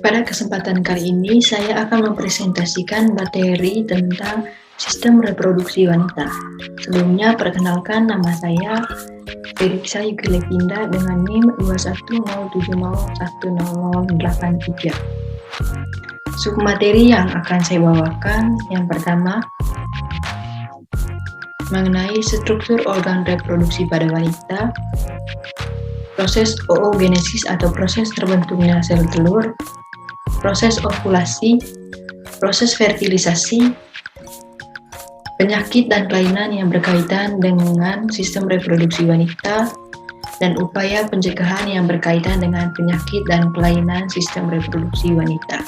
Pada kesempatan kali ini, saya akan mempresentasikan materi tentang sistem reproduksi wanita. Sebelumnya, perkenalkan nama saya Felixa Yukilevinda dengan NIM 210701083. Submateri yang akan saya bawakan yang pertama mengenai struktur organ reproduksi pada wanita, proses oogenesis atau proses terbentuknya sel telur, proses ovulasi, proses fertilisasi, penyakit dan kelainan yang berkaitan dengan sistem reproduksi wanita, dan upaya pencegahan yang berkaitan dengan penyakit dan kelainan sistem reproduksi wanita.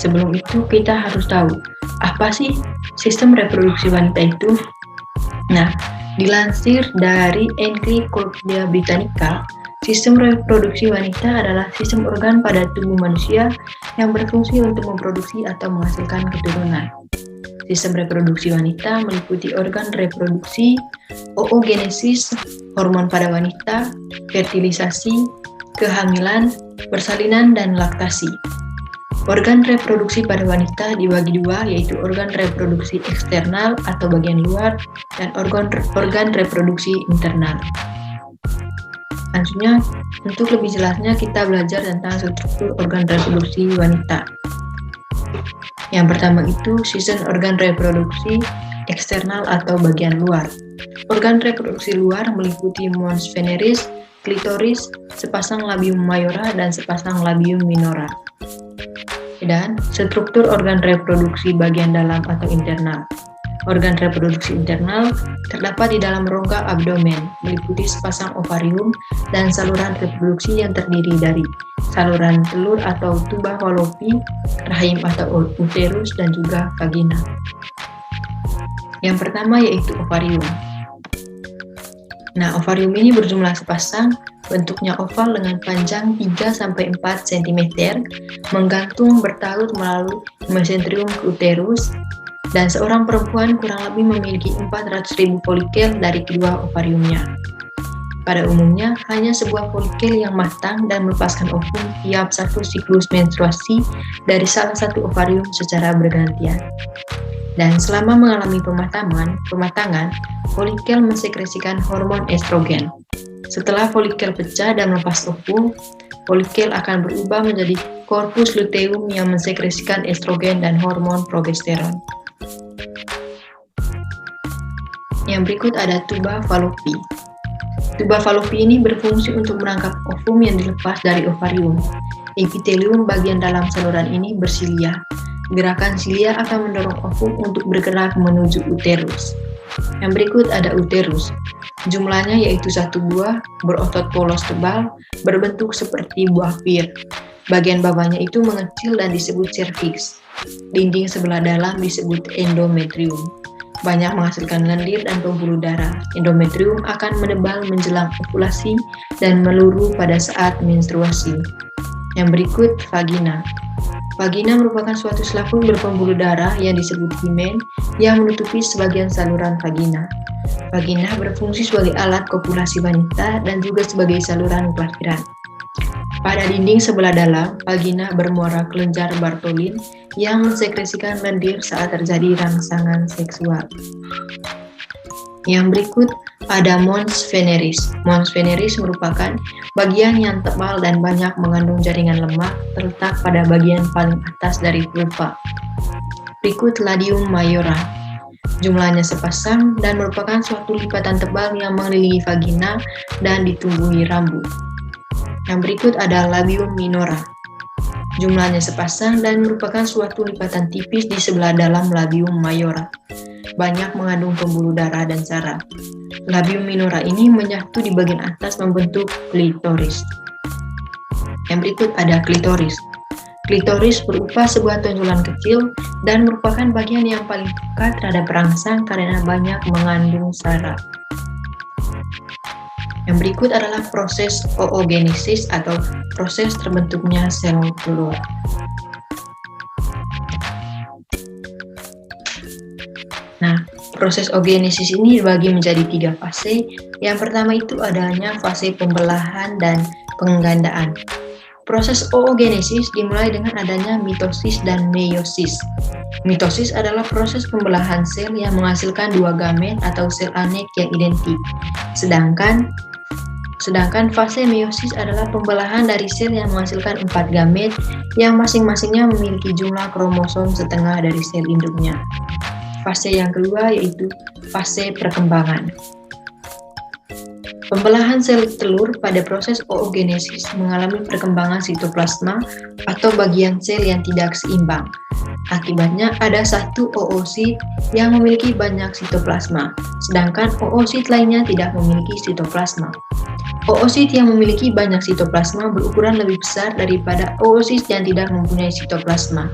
Sebelum itu, kita harus tahu, apa sih sistem reproduksi wanita itu? Nah, dilansir dari Encyclopedia Britannica, sistem reproduksi wanita adalah sistem organ pada tubuh manusia yang berfungsi untuk memproduksi atau menghasilkan keturunan. Sistem reproduksi wanita meliputi organ reproduksi, oogenesis, hormon pada wanita, fertilisasi, kehamilan, persalinan, dan laktasi. Organ reproduksi pada wanita dibagi dua, yaitu organ reproduksi eksternal atau bagian luar dan organ reproduksi internal. Selanjutnya, untuk lebih jelasnya kita belajar tentang struktur organ reproduksi wanita. Yang pertama itu sistem organ reproduksi eksternal atau bagian luar. Organ reproduksi luar meliputi mons veneris, klitoris, sepasang labium mayora, dan sepasang labium minora. Dan struktur organ reproduksi bagian dalam atau internal. Organ reproduksi internal terdapat di dalam rongga abdomen, meliputi sepasang ovarium dan saluran reproduksi yang terdiri dari saluran telur atau tuba Fallopi, rahim atau uterus, dan juga vagina. Yang pertama yaitu ovarium. Nah, ovarium ini berjumlah sepasang, bentuknya oval dengan panjang 3-4 cm, menggantung bertaut melalui mesenterium ke uterus, dan seorang perempuan kurang lebih memiliki 400.000 folikel dari kedua ovariumnya. Pada umumnya, hanya sebuah folikel yang matang dan melepaskan ovum tiap satu siklus menstruasi dari salah satu ovarium secara bergantian. Dan selama mengalami pematangan, folikel mensekresikan hormon estrogen. Setelah folikel pecah dan melepas ovum, folikel akan berubah menjadi corpus luteum yang mensekresikan estrogen dan hormon progesteron. Yang berikut ada tuba Fallopi. Tuba Fallopi ini berfungsi untuk menangkap ovum yang dilepas dari ovarium. Epitelium bagian dalam saluran ini bersilia. Gerakan silia akan mendorong ovum untuk bergerak menuju uterus. Yang berikut ada uterus. Jumlahnya yaitu satu buah, berotot polos tebal, berbentuk seperti buah pir. Bagian bawahnya itu mengecil dan disebut cervix. Dinding sebelah dalam disebut endometrium. Banyak menghasilkan lendir dan pembuluh darah. Endometrium akan menebal menjelang ovulasi dan meluru pada saat menstruasi. Yang berikut vagina. Vagina merupakan suatu selaput berpembuluh darah yang disebut himen yang menutupi sebagian saluran vagina. Vagina berfungsi sebagai alat kopulasi wanita dan juga sebagai saluran kelahiran. Pada dinding sebelah dalam, vagina bermuara kelenjar Bartholin yang mensekresikan lendir saat terjadi rangsangan seksual. Yang berikut ada mons veneris. Mons veneris merupakan bagian yang tebal dan banyak mengandung jaringan lemak terletak pada bagian paling atas dari vulva. Berikut labium mayora. Jumlahnya sepasang dan merupakan suatu lipatan tebal yang mengelilingi vagina dan ditumbuhi rambut. Yang berikut ada labium minora. Jumlahnya sepasang dan merupakan suatu lipatan tipis di sebelah dalam labium mayora. Banyak mengandung pembuluh darah dan saraf. Labium minora ini menyatu di bagian atas membentuk klitoris. Yang berikut ada klitoris. Klitoris berupa sebuah tonjolan kecil dan merupakan bagian yang paling peka terhadap perangsang karena banyak mengandung saraf. Yang berikut adalah proses oogenesis atau proses terbentuknya sel telur. Nah, proses oogenesis ini dibagi menjadi 3 fase. Yang pertama itu adanya fase pembelahan dan penggandaan. Proses oogenesis dimulai dengan adanya mitosis dan meiosis. Mitosis adalah proses pembelahan sel yang menghasilkan dua gamet atau sel anek yang identik. Sedangkan fase meiosis adalah pembelahan dari sel yang menghasilkan 4 gamet yang masing-masingnya memiliki jumlah kromosom setengah dari sel induknya. Fase yang kedua yaitu fase perkembangan. Pembelahan sel telur pada proses oogenesis mengalami perkembangan sitoplasma atau bagian sel yang tidak seimbang. Akibatnya ada satu oosit yang memiliki banyak sitoplasma, sedangkan oosit lainnya tidak memiliki sitoplasma. Oosit yang memiliki banyak sitoplasma berukuran lebih besar daripada oosit yang tidak mempunyai sitoplasma.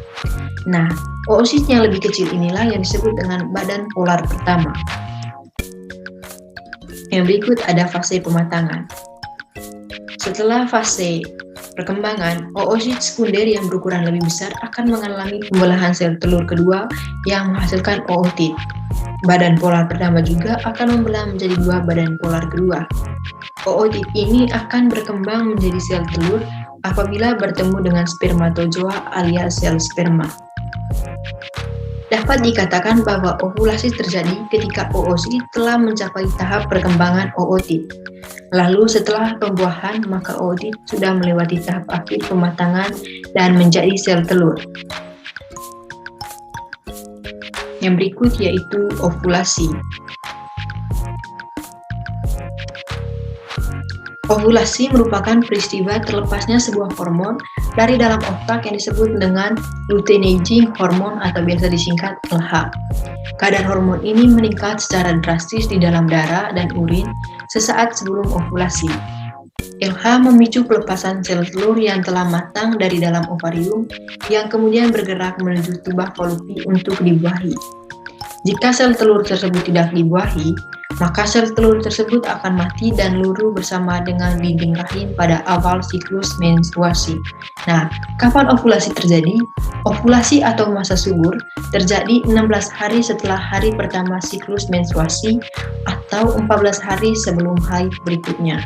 Nah, oosit yang lebih kecil inilah yang disebut dengan badan polar pertama. Yang berikut ada fase pematangan. Setelah fase perkembangan, oosit sekunder yang berukuran lebih besar akan mengalami pembelahan sel telur kedua yang menghasilkan ootit. Badan polar pertama juga akan membelah menjadi dua badan polar kedua. Ootit ini akan berkembang menjadi sel telur apabila bertemu dengan spermatozoa alias sel sperma. Dapat dikatakan bahwa ovulasi terjadi ketika oosit telah mencapai tahap perkembangan ootit. Lalu setelah pembuahan, maka ootit sudah melewati tahap akhir pematangan dan menjadi sel telur. Yang berikut yaitu ovulasi. Ovulasi merupakan peristiwa terlepasnya sebuah hormon dari dalam otak yang disebut dengan luteinizing hormone atau biasa disingkat LH. Kadar hormon ini meningkat secara drastis di dalam darah dan urin sesaat sebelum ovulasi. LH memicu pelepasan sel telur yang telah matang dari dalam ovarium yang kemudian bergerak menuju tuba Fallopi untuk dibuahi. Jika sel telur tersebut tidak dibuahi, maka sel telur tersebut akan mati dan luruh bersama dengan dinding rahim pada awal siklus menstruasi. Nah, kapan ovulasi terjadi? Ovulasi atau masa subur terjadi 16 hari setelah hari pertama siklus menstruasi atau 14 hari sebelum haid berikutnya.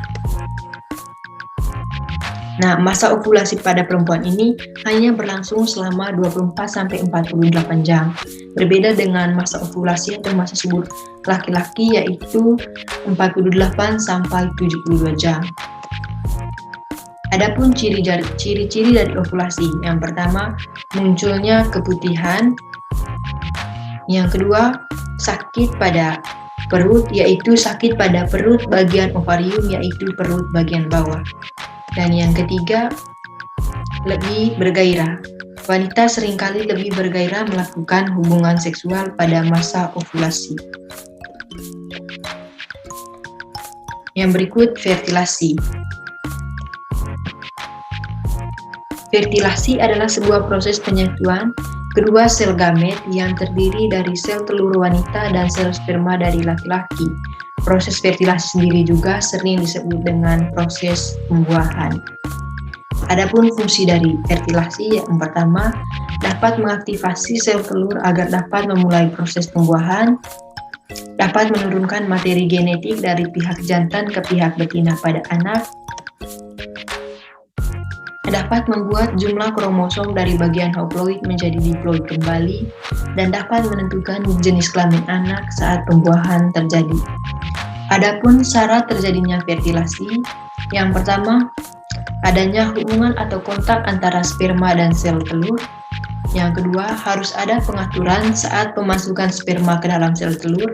Nah, masa ovulasi pada perempuan ini hanya berlangsung selama 24-48 jam. Berbeda dengan masa ovulasi atau masa subur laki-laki yaitu 48-72 jam. Adapun ciri-ciri dari ovulasi, yang pertama munculnya keputihan, yang kedua sakit pada perut yaitu sakit pada perut bagian ovarium yaitu perut bagian bawah. Dan yang ketiga, lebih bergairah. Wanita seringkali lebih bergairah melakukan hubungan seksual pada masa ovulasi. Yang berikut, fertilasi. Fertilasi adalah sebuah proses penyatuan kedua sel gamet yang terdiri dari sel telur wanita dan sel sperma dari laki-laki. Proses fertilasi sendiri juga sering disebut dengan proses pembuahan. Adapun fungsi dari fertilasi yang pertama, dapat mengaktifasi sel telur agar dapat memulai proses pembuahan, dapat menurunkan materi genetik dari pihak jantan ke pihak betina pada anak, dapat membuat jumlah kromosom dari bagian haploid menjadi diploid kembali, dan dapat menentukan jenis kelamin anak saat pembuahan terjadi. Adapun syarat terjadinya fertilasi, yang pertama, adanya hubungan atau kontak antara sperma dan sel telur. Yang kedua, harus ada pengaturan saat pemasukan sperma ke dalam sel telur.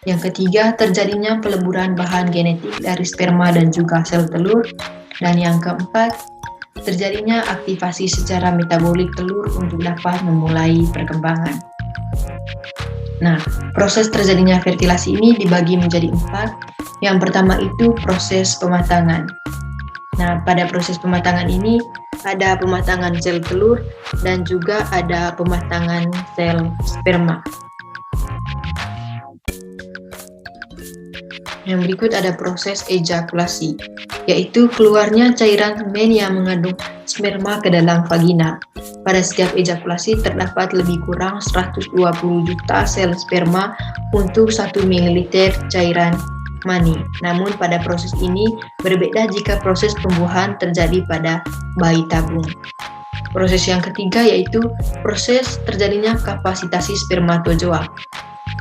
Yang ketiga, terjadinya peleburan bahan genetik dari sperma dan juga sel telur. Dan yang keempat, terjadinya aktivasi secara metabolik telur untuk dapat memulai perkembangan. Nah, proses terjadinya fertilasi ini dibagi menjadi 4. Yang pertama itu proses pematangan. Nah, pada proses pematangan ini ada pematangan sel telur dan juga ada pematangan sel sperma. Yang berikut ada proses ejakulasi, yaitu keluarnya cairan semen yang mengandung sperma ke dalam vagina. Pada setiap ejakulasi terdapat lebih kurang 120 juta sel sperma untuk 1 ml cairan mani. Namun pada proses ini berbeda jika proses pembuahan terjadi pada bayi tabung. Proses yang ketiga yaitu proses terjadinya kapasitasi spermatozoa.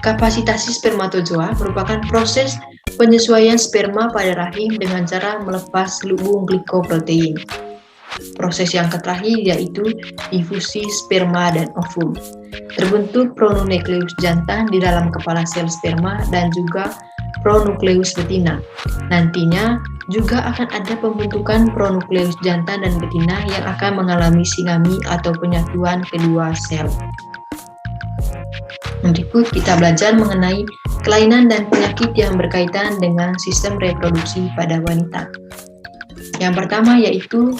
Kapasitasi spermatozoa merupakan proses penyesuaian sperma pada rahim dengan cara melepas lubung glikoprotein. Proses yang terakhir yaitu difusi sperma dan ovum. Terbentuk pronukleus jantan di dalam kepala sel sperma dan juga pronukleus betina. Nantinya juga akan ada pembentukan pronukleus jantan dan betina yang akan mengalami sinami atau penyatuan kedua sel. Berikut kita belajar mengenai kelainan dan penyakit yang berkaitan dengan sistem reproduksi pada wanita. Yang pertama yaitu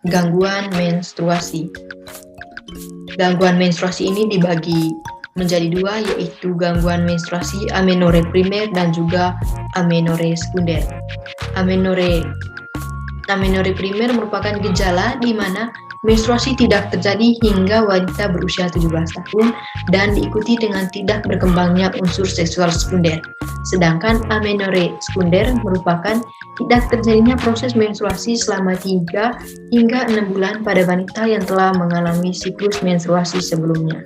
gangguan menstruasi. Gangguan menstruasi ini dibagi menjadi dua, yaitu gangguan menstruasi amenore primer dan juga amenore sekunder. Amenore primer merupakan gejala di mana menstruasi tidak terjadi hingga wanita berusia 17 tahun dan diikuti dengan tidak berkembangnya unsur seksual sekunder. Sedangkan amenore sekunder merupakan tidak terjadinya proses menstruasi selama 3 hingga 6 bulan pada wanita yang telah mengalami siklus menstruasi sebelumnya.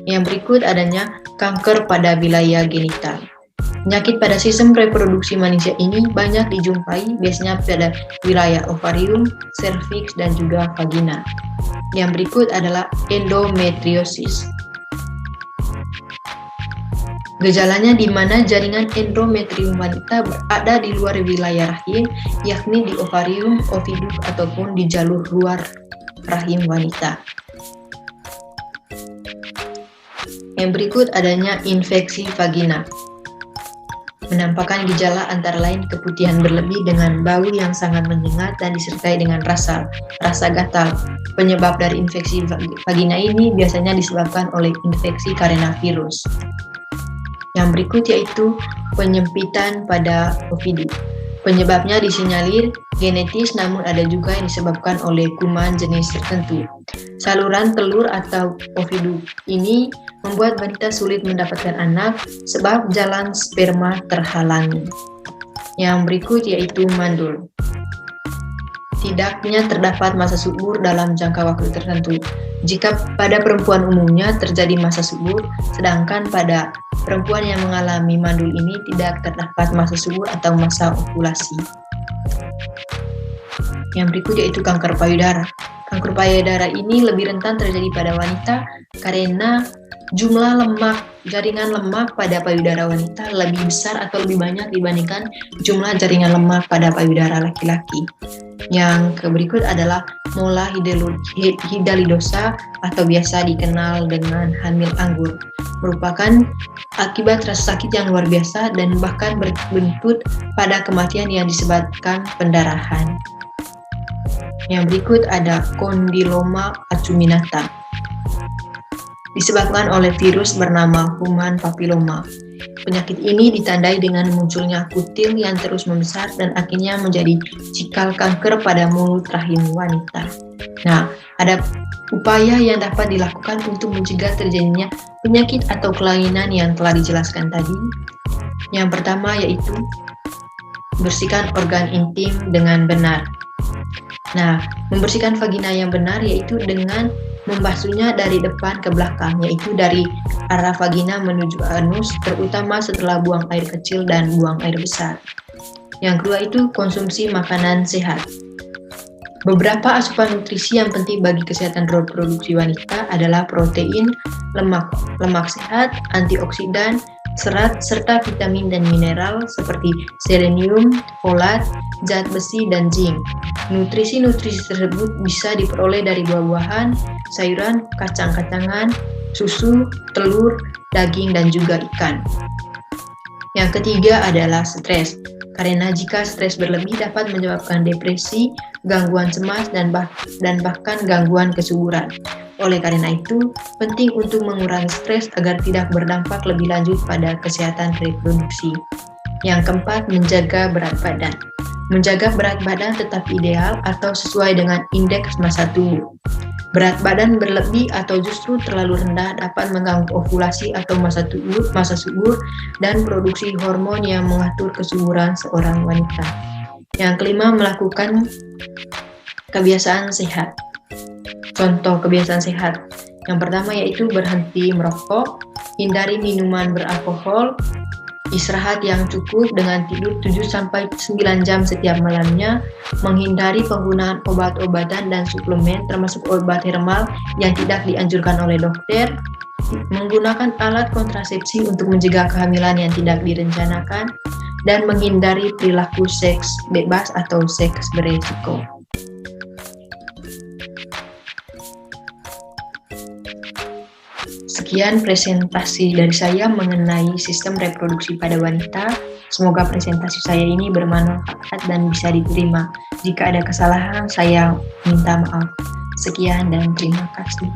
Yang berikut adanya kanker pada wilayah genital. Penyakit pada sistem reproduksi manusia ini banyak dijumpai biasanya pada wilayah ovarium, serviks, dan juga vagina. Yang berikut adalah endometriosis. Gejalanya di mana jaringan endometrium wanita berada di luar wilayah rahim, yakni di ovarium, oviduk, ataupun di jalur luar rahim wanita. Yang berikut adanya infeksi vagina. Menampakkan gejala antara lain keputihan berlebih dengan bau yang sangat menyengat dan disertai dengan rasa gatal. Penyebab dari infeksi vagina ini biasanya disebabkan oleh infeksi karena virus. Yang berikut yaitu penyempitan pada oviduk. Penyebabnya disinyalir genetis, namun ada juga yang disebabkan oleh kuman jenis tertentu. Saluran telur atau oviduk ini membuat wanita sulit mendapatkan anak sebab jalan sperma terhalangi. Yang berikut yaitu mandul. Tidaknya terdapat masa subur dalam jangka waktu tertentu. Jika pada perempuan umumnya terjadi masa subur, sedangkan pada perempuan yang mengalami mandul ini tidak terdapat masa subur atau masa ovulasi. Yang berikut yaitu kanker payudara. Kanker payudara ini lebih rentan terjadi pada wanita karena jumlah jaringan lemak pada payudara wanita lebih besar atau lebih banyak dibandingkan jumlah jaringan lemak pada payudara laki-laki. Yang berikut adalah mola hidalidosa atau biasa dikenal dengan hamil anggur. Merupakan akibat rasa sakit yang luar biasa dan bahkan berbuntut pada kematian yang disebabkan pendarahan. Yang berikut ada kondiloma acuminata. Disebabkan oleh virus bernama human papilloma. Penyakit ini ditandai dengan munculnya kutil yang terus membesar dan akhirnya menjadi cikal kanker pada mulut rahim wanita. Nah, ada upaya yang dapat dilakukan untuk mencegah terjadinya penyakit atau kelainan yang telah dijelaskan tadi. Yang pertama yaitu bersihkan organ intim dengan benar. Nah, membersihkan vagina yang benar yaitu dengan membasuhnya dari depan ke belakang, yaitu dari arah vagina menuju anus, terutama setelah buang air kecil dan buang air besar. Yang kedua itu konsumsi makanan sehat. Beberapa asupan nutrisi yang penting bagi kesehatan reproduksi wanita adalah protein, lemak sehat, antioksidan, serat, serta vitamin dan mineral seperti selenium, folat, zat besi, dan zinc. Nutrisi-nutrisi tersebut bisa diperoleh dari buah-buahan, sayuran, kacang-kacangan, susu, telur, daging, dan juga ikan. Yang ketiga adalah stres. Karena jika stres berlebih dapat menyebabkan depresi, gangguan cemas, dan bahkan gangguan kesuburan. Oleh karena itu, penting untuk mengurangi stres agar tidak berdampak lebih lanjut pada kesehatan reproduksi. Yang keempat, menjaga berat badan. Menjaga berat badan tetap ideal atau sesuai dengan indeks massa tubuh. Berat badan berlebih atau justru terlalu rendah dapat mengganggu ovulasi atau masa subur dan produksi hormon yang mengatur kesuburan seorang wanita. Yang kelima, melakukan kebiasaan sehat. Contoh kebiasaan sehat. Yang pertama yaitu berhenti merokok, hindari minuman beralkohol, istirahat yang cukup dengan tidur 7-9 jam setiap malamnya, menghindari penggunaan obat-obatan dan suplemen termasuk obat herbal yang tidak dianjurkan oleh dokter, menggunakan alat kontrasepsi untuk mencegah kehamilan yang tidak direncanakan, dan menghindari perilaku seks bebas atau seks beresiko. Sekian presentasi dari saya mengenai sistem reproduksi pada wanita. Semoga presentasi saya ini bermanfaat dan bisa diterima. Jika ada kesalahan, saya minta maaf. Sekian dan terima kasih.